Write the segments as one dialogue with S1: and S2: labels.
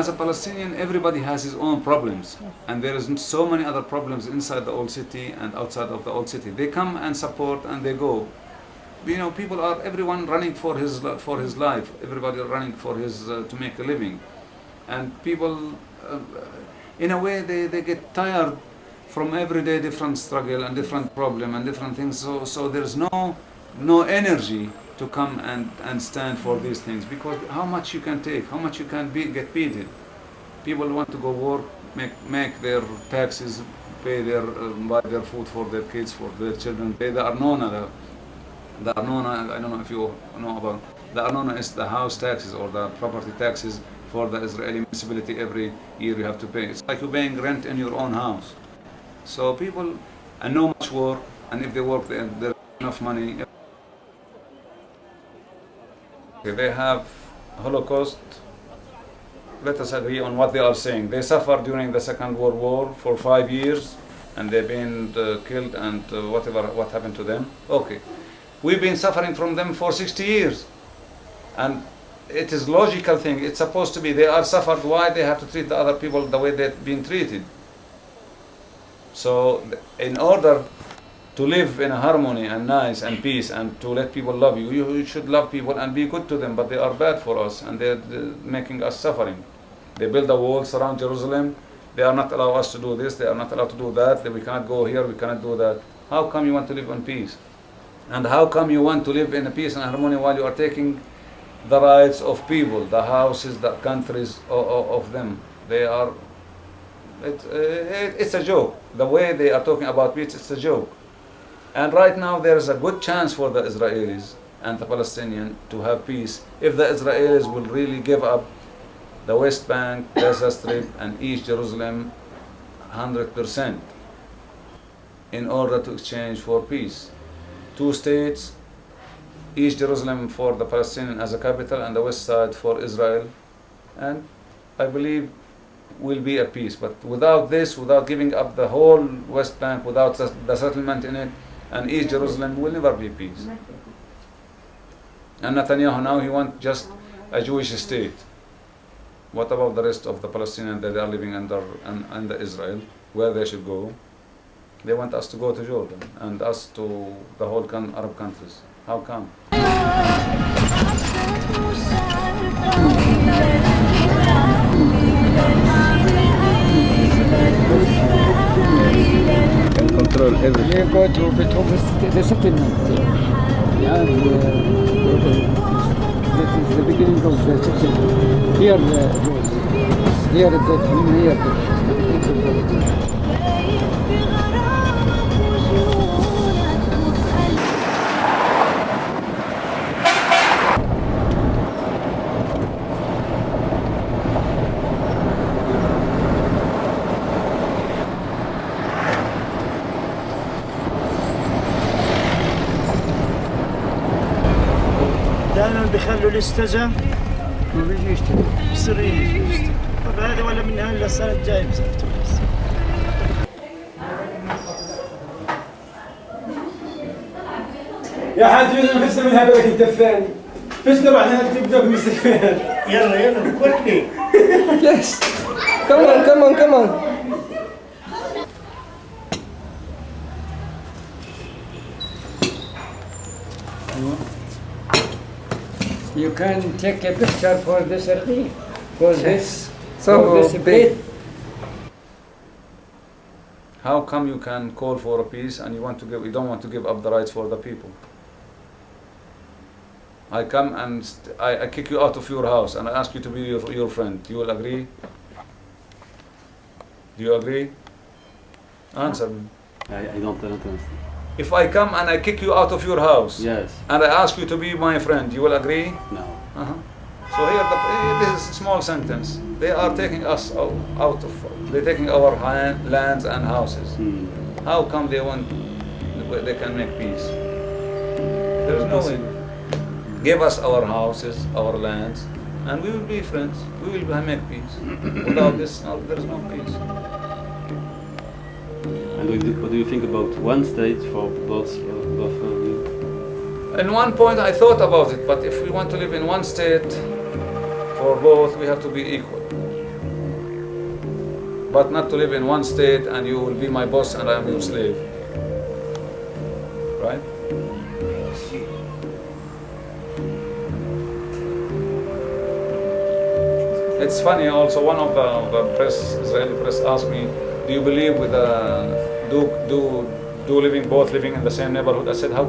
S1: as a Palestinian, everybody has his own problems, and there is so many other problems inside the old city and outside of the old city. They come and support and they go. You know, everyone running for his life. Everybody running for his to make a living, and people, in a way, they get tired from everyday different struggle and different problem and different things. So there's no energy to come and stand for these things, because how much you can take, how much you can get beaten. People want to go work, make their taxes, pay buy their food for their kids, for their children, pay the arnona. The arnona, I don't know if you know about, the arnona is the house taxes or the property taxes for the Israeli municipality. Every year you have to pay. It's like you're paying rent in your own house. So people, and no much work, and if they work, there's enough money. They have Holocaust. Let us agree on what they are saying. They suffered during the Second World War for 5 years, and they've been killed and what happened to them. Okay. We've been suffering from them for 60 years. And it is logical thing. It's supposed to be. They are suffered. Why they have to treat the other people the way they've been treated? So in order to live in a harmony and nice and peace and to let people love you, you should love people and be good to them. But they are bad for us, and they're making us suffering. They build a wall around Jerusalem. They are not allow us to do this. They are not allowed to do that. We cannot go here. We cannot do that. How come you want to live in peace? And how come you want to live in peace and harmony while you are taking the rights of people, the houses, the countries of them? They are. It's a joke. The way they are talking about peace, it's a joke. And right now there is a good chance for the Israelis and the Palestinians to have peace if the Israelis will really give up the West Bank, Gaza Strip, and East Jerusalem 100% in order to exchange for peace. 2 states, East Jerusalem for the Palestinian as a capital and the west side for Israel, and I believe will be a peace. But without this, without giving up the whole West Bank, without the settlement in it, and East Jerusalem, will never be peace. And Netanyahu now, he wants just a Jewish state. What about the rest of the Palestinians that are living under Israel, where they should go? They want us to go to Jordan and us to the whole Arab countries. How come? Can control everything.
S2: You go to the settlement. Yeah, this is the beginning of the settlement. Here, here.
S3: دائما بيخلوا الاستجا
S2: ما بيجي يشتغل.
S3: بصير يشتغل. طب هذا ولا من هلا السنة الجاية بزفتوا بس.
S4: يا حاج انا فزنا من هبلك انت الثاني. فزنا رحنا نجيب لك مستشفيات.
S3: يلا كوكني.
S2: Yes. Come on. You can take a picture for this RD, for this, bit.
S1: How come you can call for a peace and you don't want to give up the rights for the people? I come and I kick you out of your house and I ask you to be your friend. You will agree? Do you agree? Answer me.
S5: I don't understand.
S1: If I come and I kick you out of your house,
S5: Yes.
S1: and I ask you to be my friend, you will agree?
S5: No.
S1: So here, this is a small sentence. They are taking us they're taking our lands and houses. How come they can make peace? There is no way. Give us our houses, our lands, and we will be friends. We will make peace. Without this, there is no peace.
S5: And what do you think about one state for both of you?
S1: At one point I thought about it, but if we want to live in one state for both, we have to be equal. but not to live in one state and you will be my boss and I am your slave. Right? It's funny also, one of the press, Israeli press asked me, do you believe with both living in the same neighborhood? I said, how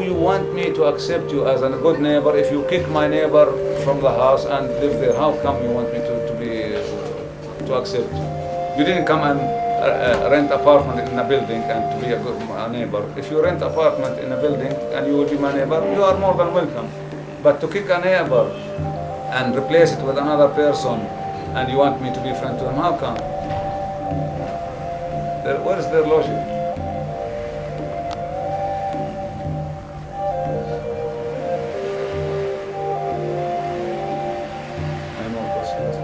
S1: you want me to accept you as a good neighbor if you kick my neighbor from the house and live there? How come you want me to accept you? You didn't come and rent apartment in a building and to be a neighbor. If you rent apartment in a building and you will be my neighbor, you are more than welcome. But to kick a neighbor and replace it with another person and you want me to be friend to him, how come? Where is their logic? Any more questions?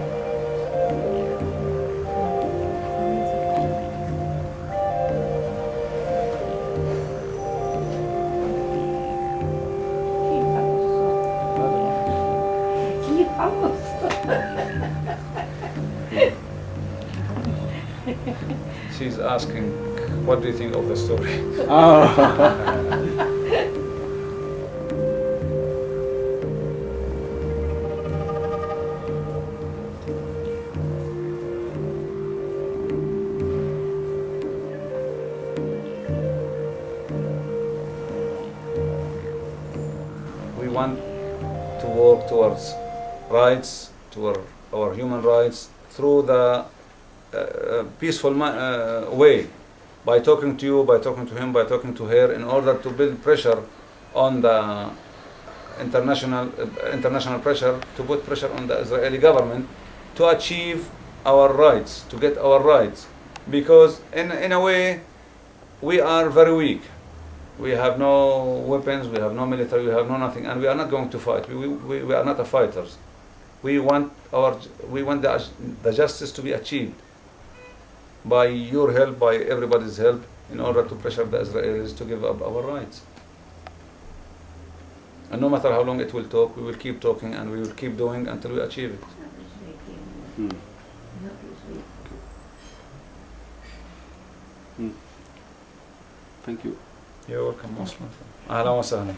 S1: She's asking, what do you think of the story? We want to work towards rights, toward our human rights, through the peaceful way, by talking to you, by talking to him, by talking to her, in order to build pressure on the international pressure, to put pressure on the Israeli government to achieve our rights, to get our rights. Because in a way, we are very weak. We have no weapons, we have no military, we have no nothing, and we are not going to fight. We are not fighters. We want the justice to be achieved by your help, by everybody's help, in order to pressure the Israelis to give up our rights. And no matter how long it will take, we will keep talking and we will keep doing until we achieve it.
S5: Thank you.
S1: You're welcome, Muslim. أهلا وسهلا.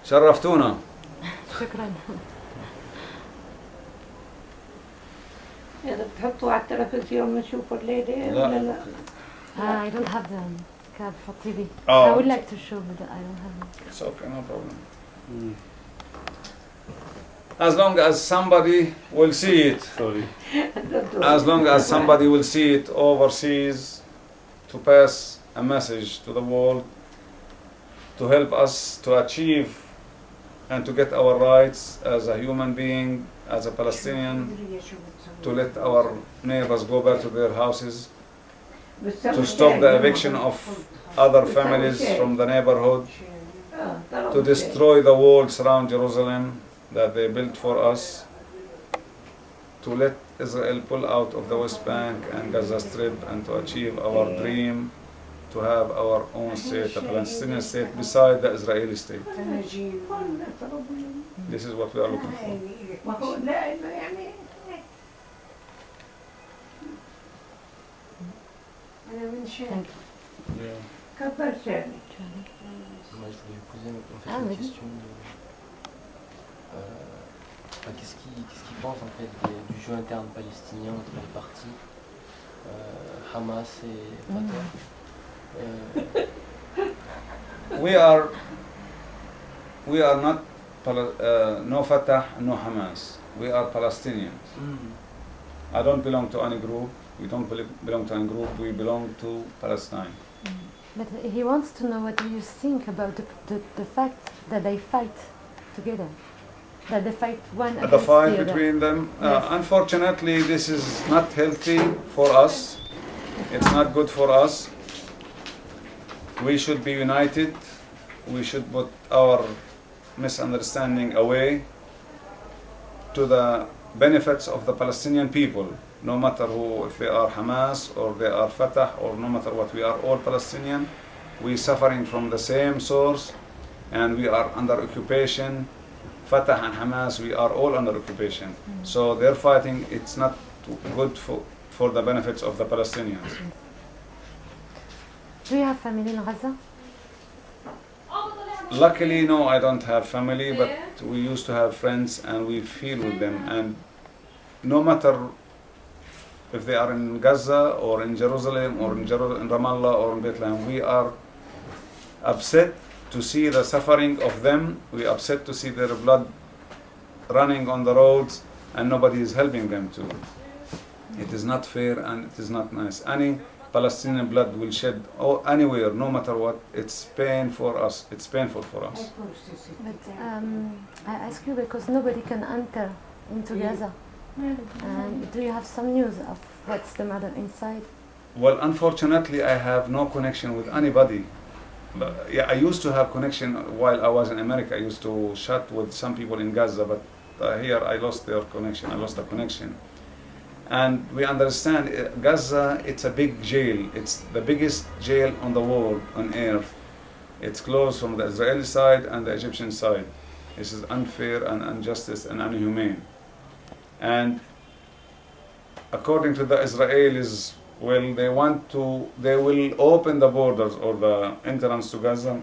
S1: شرفتونا.
S6: شكرا.
S7: إذا بتحطوا على التلفزيون نشوفوا الليلة ولا لا؟
S6: I don't have the card for TV.
S1: Oh.
S6: I would like to show, but I don't have it.
S1: It's okay, no problem. As long as somebody will see it.
S5: Sorry.
S1: As long as somebody will see it overseas, to pass a message to the world, to help us to achieve and to get our rights as a human being, as a Palestinian, to let our neighbors go back to their houses, to stop the eviction of other families from the neighborhood, to destroy the walls around Jerusalem that they built for us, to let Israel pull out of the West Bank and Gaza Strip, and to achieve our dream to have our own state, a Palestinian state beside the Israeli state. This is what we are looking for.
S8: Moi, je voulais vous poser en fait, une question qu'est-ce qu'ils pensent en fait du jeu interne palestinien entre les partis Hamas et Fatah.
S1: We are not no Fatah, no Hamas. We are Palestinians. I don't belong to any group. We don't belong to any group. We belong to Palestine.
S6: But he wants to know what do you think about the fact that they fight together, that they fight one against
S1: The fight
S6: the other.
S1: between them.
S6: Yes.
S1: Unfortunately, this is not healthy for us. It's not good for us. We should be united. We should put our misunderstanding away to the benefits of the Palestinian people, no matter who, if they are Hamas or they are Fatah or no matter what, we are all Palestinian, We suffering from the same source, and we are under occupation. Fatah and Hamas, we are all under occupation. So they're fighting. It's not good for the benefits of the Palestinians.
S6: Do you have family in Gaza?
S1: Luckily, no, I don't have family, but we used to have friends and we feel with them. And no matter if they are in Gaza or in Jerusalem or in Ramallah or in Bethlehem, we are upset to see the suffering of them. We are upset to see their blood running on the roads and nobody is helping them too. It is not fair and it is not nice. Any Palestinian blood will shed anywhere, no matter what. It's pain for us. It's painful for us.
S6: But I ask you because nobody can enter into Gaza. And do you have some news of what's the matter inside?
S1: Well, unfortunately, I have no connection with anybody. But, yeah, I used to have connection while I was in America. I used to chat with some people in Gaza, but here I lost their connection. I lost the connection. And we understand Gaza, it's a big jail. It's the biggest jail on the world, on earth. It's closed from the Israeli side and the Egyptian side. This is unfair and injustice and inhumane. And according to the Israelis, well, they will open the borders or the entrance to Gaza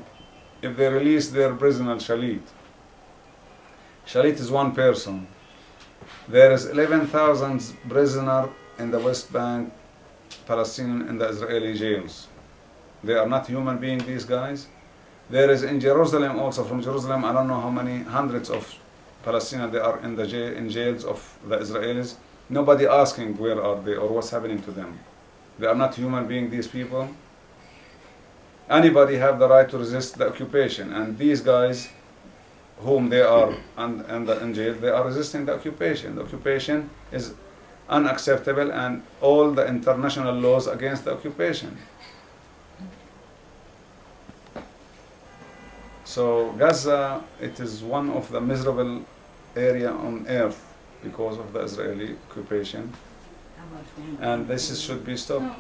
S1: if they release their prisoner Shalit. Shalit is one person. There is 11,000 prisoners in the West Bank, Palestinian in the Israeli jails. They are not human beings, these guys. There is in Jerusalem also, from Jerusalem, I don't know how many hundreds of Palestinians they are in jails of the Israelis. Nobody asking where are they or what's happening to them. They are not human beings, these people. Anybody have the right to resist the occupation, and these guys whom they are in jail, they are resisting the occupation. The occupation is unacceptable and all the international laws against the occupation. So Gaza, it is one of the miserable area on earth because of the Israeli occupation, and this should be stopped.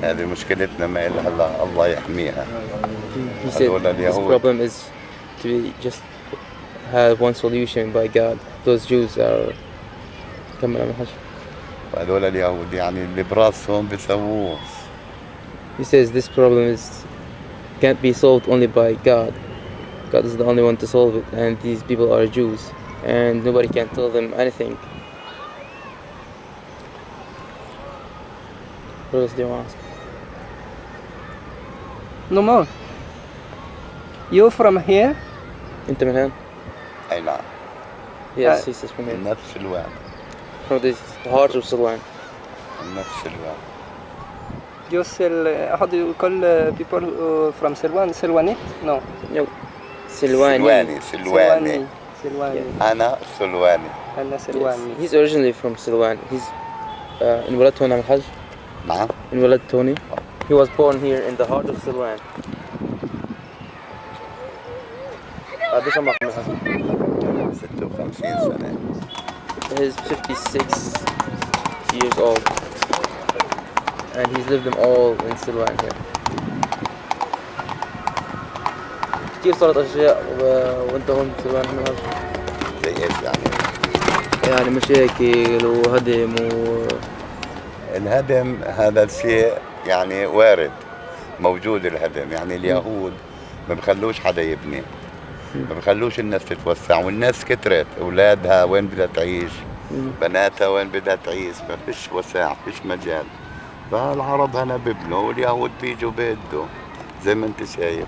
S9: هذه مشكلتنا ما إلها إلا الله يحميها.
S10: He said this problem is to be just have one solution by God. Those Jews are كمل عم حاجة.
S9: وهذول اليهود يعني اللي براسهم بسووه.
S10: He says this problem can't be solved only by God. God is the only one to solve it, and these people are Jews, and nobody can tell them anything. What else do you want to ask?
S11: No more. You from here?
S10: أنت من هنا?
S9: أي نعم.
S10: Yes, he says from here.
S9: من نفس الواد.
S10: From the heart of Silwan.
S9: من نفس الواد.
S11: You sell, how do you call people from Silwan? Silwanit? No.
S10: No. Silwani.
S9: Silwani.
S11: Silwani.
S9: أنا سلواني.
S11: أنا سلواني.
S10: He's originally from Silwan. He's انولدت هنا الحج.
S9: نعم.
S10: انولدت هوني. He was born here in the heart of Silwan. قديش عمرك من الحج؟
S9: 56 سنة.
S10: He's 56 years old. And he's lived them all in Silwan here. كيف صارت أشياء وأنت هون في سلوان من الحج؟
S9: زي إيش يعني؟
S10: يعني مشاكل وهدم
S9: الهدم هذا الشيء يعني وارد موجود الهدم يعني اليهود ما بخلوش حدا يبني ما بخلوش الناس تتوسع والناس كترت أولادها وين بدها تعيش بناتها وين بدها تعيش ما فيش وسع فيش مجال فالعرب هنا ببنوا واليهود بيجوا بيدوا زي ما انت شايف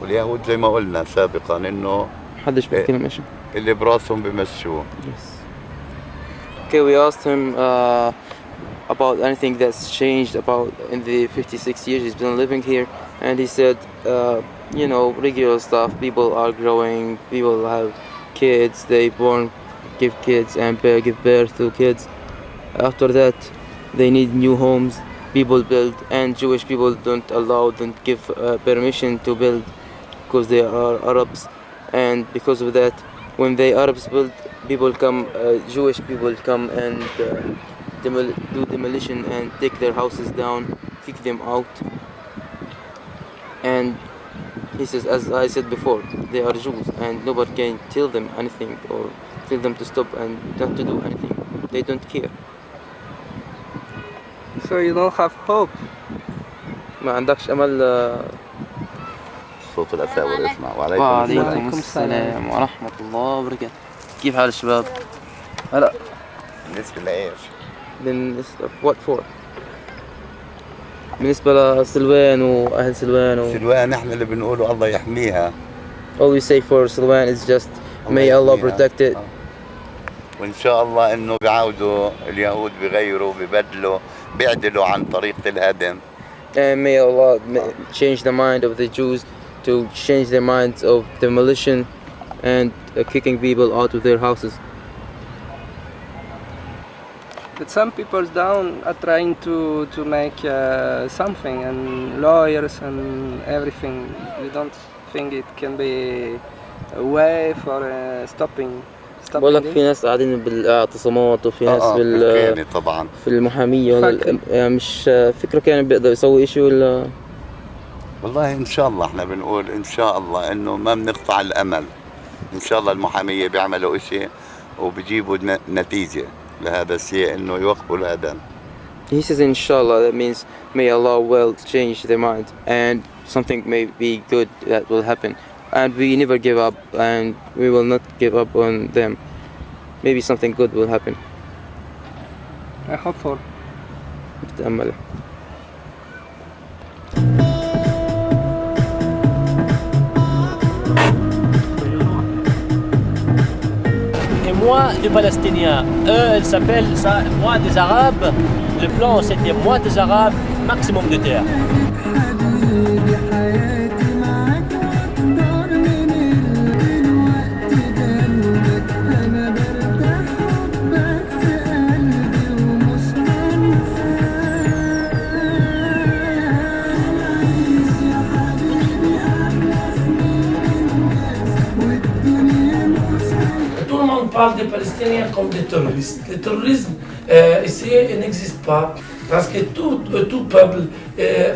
S9: واليهود زي ما قلنا سابقا انه
S10: محدش بيتكلم ايش
S9: اللي براسهم بمشوه.
S10: Okay, we asked him about anything that's changed about in the 56 years he's been living here, and he said, you know, regular stuff. People are growing, people have kids, they give kids and give birth to kids. After that, they need new homes. People build, and Jewish people don't give permission to build because they are Arabs, and because of that, when the Arabs build, people come, Jewish people come and do demolition and take their houses down, kick them out. And he says, as I said before, they are Jews and nobody can tell them anything or tell them to stop and not to do anything. They don't care.
S11: So you don't have hope.
S10: ما عندكش أمل.
S9: صوت الأساور اسمع.
S10: وعليكم السلام ورحمة الله وبركاته. كيف حال الشباب؟ هلا.
S9: بالنسبة لإيش؟
S10: What for؟ بالنسبة لسلوان وأهل سلوان
S9: سلوان احنا اللي بنقوله الله يحميها.
S10: All we say for Silwan is just may Allah protect it.
S9: وإن شاء الله إنه بيعودوا اليهود بيغيروا بيبدلوا بيعدلوا عن طريقة الهدم.
S10: And may Allah change the mind of the Jews to change their minds of demolition and kicking people out of their houses.
S11: But some people down are trying to make something, and lawyers and everything. We don't think it can be a way for stopping
S10: بقول لك
S11: this.
S10: في ناس قاعدين بالاعتصامات وفي ناس
S9: بالكامل طبعا
S10: في المحامية يعني مش فكرك يعني بيقدر يسوي إشي ولا؟
S9: والله إن شاء الله إحنا بنقول إن شاء الله إنه ما بنقطع الأمل. إن شاء الله المحامية بيعملوا إشي وبيجيبوا نتيجة لهذا الشيء إنه يوقفوا الهدم.
S10: He says inshallah, that means may Allah will change their mind and something may be good that will happen. And we never give up and we will not give up on them. Maybe something good will happen.
S11: I hope for.
S10: بتأمله.
S12: Et moi, les Palestiniens, eux, ils s'appellent ça, moi des Arabes. Le plan, c'était moi des Arabes, maximum de terre.
S13: On parle des Palestiniens comme des terroristes. Le terrorisme ici n'existe pas parce que tout peuple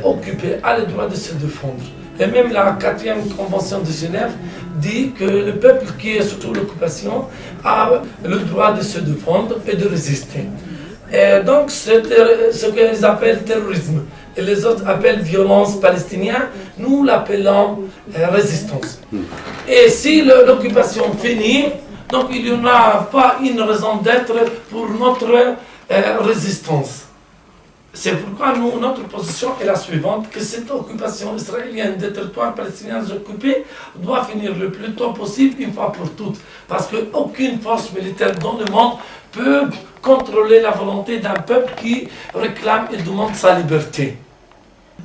S13: occupé a le droit de se défendre. Et même la 4e convention de Genève dit que le peuple qui est sous l'occupation a le droit de se défendre et de résister. Et donc c'est ce qu'ils appellent terrorisme. Et les autres appellent violence palestinienne, nous l'appelons résistance. Et si l'occupation finit, donc il n'y en a pas une raison d'être pour notre résistance. C'est pourquoi notre position est la suivante, que cette occupation israélienne des territoires palestiniens occupés doit finir le plus tôt possible, une fois pour toutes. Parce qu'aucune force militaire dans le monde peut contrôler la volonté d'un peuple qui réclame et demande sa liberté.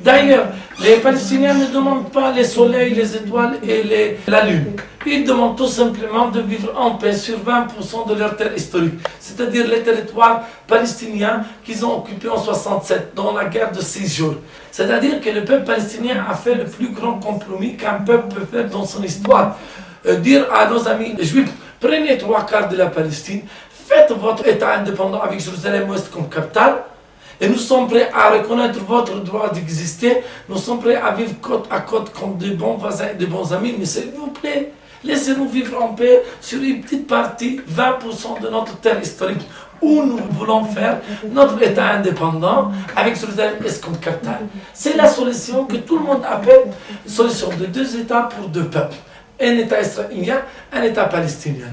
S13: D'ailleurs, les Palestiniens ne demandent pas les soleils, les étoiles et la lune. Ils demandent tout simplement de vivre en paix sur 20% de leur terre historique, c'est-à-dire les territoires palestiniens qu'ils ont occupés en 1967, dans la guerre de 6 jours. C'est-à-dire que le peuple palestinien a fait le plus grand compromis qu'un peuple peut faire dans son histoire. Dire à nos amis juifs, prenez 3/4 de la Palestine, faites votre État indépendant avec Jérusalem-Ouest comme capitale, et nous sommes prêts à reconnaître votre droit d'exister, nous sommes prêts à vivre côte à côte comme de bons voisins et de bons amis, mais s'il vous plaît, laissez-nous vivre en paix sur une petite partie, 20% de notre terre historique, où nous voulons faire notre État indépendant avec Jérusalem-Est comme capitale. C'est la solution que tout le monde appelle solution de 2 États pour 2 peuples. Un État israélien, un État palestinien.